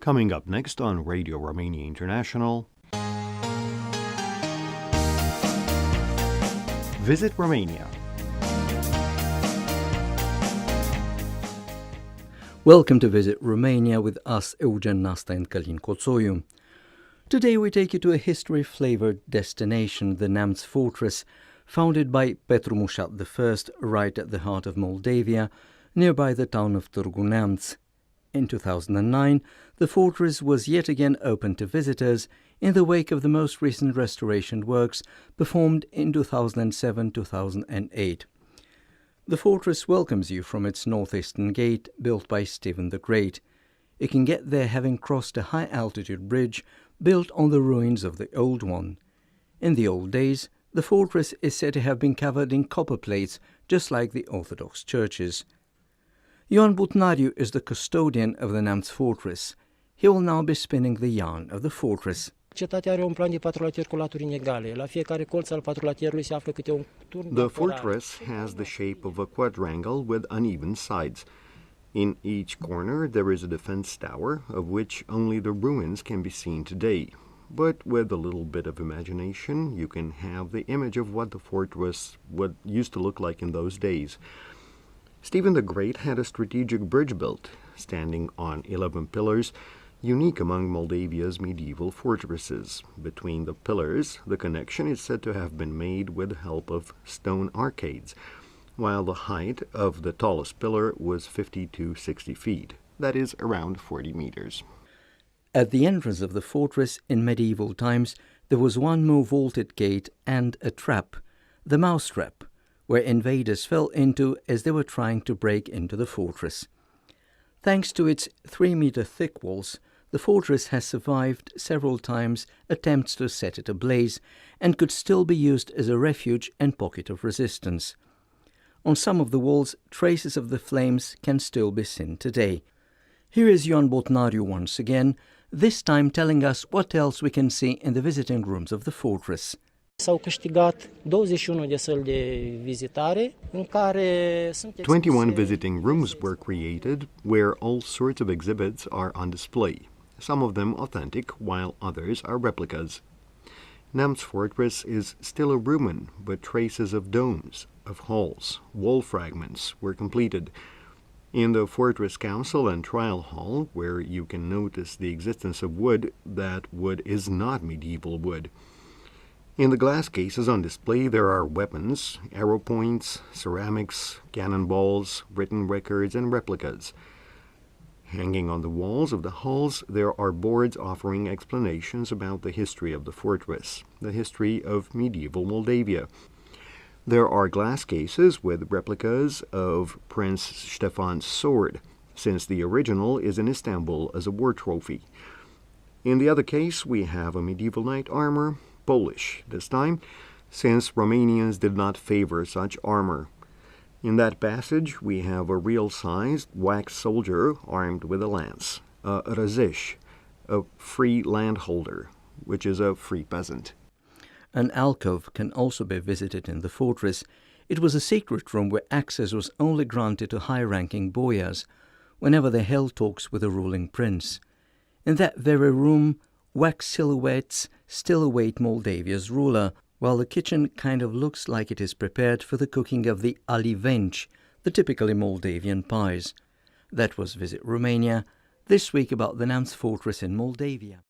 Coming up next on Radio Romania International, Visit Romania. Welcome to Visit Romania with us, Eugen Nasta Călin Coţoiu. Today we take you to a history-flavoured destination, the Neamţ fortress, founded by Petru Mușat I, right at the heart of Moldavia, nearby the town of Târgu Neamț. In 2009, the fortress was yet again open to visitors in the wake of the most recent restoration works performed in 2007-2008. The fortress welcomes you from its northeastern gate, built by Stephen the Great. You can get there having crossed a high-altitude bridge built on the ruins of the old one. In the old days, the fortress is said to have been covered in copper plates, just like the Orthodox churches. Eugen Cojocariu is the custodian of the Neamţ fortress. He will now be spinning the yarn of the fortress. Cetatea are un plan de patrulatier cu laturi inegale. La fiecare colț al patrulatierului se află câte un turn. The fortress has the shape of a quadrangle with uneven sides. In each corner there is a defense tower, of which only the ruins can be seen today. But with a little bit of imagination, you can have the image of what the fortress used to look like in those days. Stephen the Great had a strategic bridge built, standing on 11 pillars, unique among Moldavia's medieval fortresses. Between the pillars, the connection is said to have been made with the help of stone arcades, while the height of the tallest pillar was 50 to 60 feet, that is, around 40 meters. At the entrance of the fortress in medieval times, there was one more vaulted gate and a trap, the mouse trap, where invaders fell into as they were trying to break into the fortress. Thanks to its 3-meter thick walls, the fortress has survived several times attempts to set it ablaze and could still be used as a refuge and pocket of resistance. On some of the walls, traces of the flames can still be seen today. Here is Eugen Cojocariu once again, this time telling us what else we can see in the visiting rooms of the fortress. S-au câștigat 21 de săli de vizitare, în care sunt 21 visiting rooms were created, where all sorts of exhibits are on display, some of them authentic, while others are replicas. Neamţ fortress is still a ruin, but traces of domes, of halls, wall fragments were completed. In the Fortress Council and Trial Hall, where you can notice the existence of wood, that wood is not medieval wood. In the glass cases on display there are weapons, arrow points, ceramics, cannonballs, written records, and replicas. Hanging on the walls of the halls there are boards offering explanations about the history of the fortress, the history of medieval Moldavia. There are glass cases with replicas of Prince Ștefan's sword, since the original is in Istanbul as a war trophy. In the other case we have a medieval knight armor, Polish this time, since Romanians did not favor such armor. In that passage we have a real-sized wax soldier armed with a lance, a răzeș, a free landholder, which is a free peasant. An alcove can also be visited in the fortress. It was a secret room where access was only granted to high-ranking boyars, whenever they held talks with the ruling prince. In that very room, wax silhouettes still await Moldavia's ruler, while the kitchen kind of looks like it is prepared for the cooking of the alivenci, the typically Moldavian pies. That was Visit Romania, this week about the Neamţ fortress in Moldavia.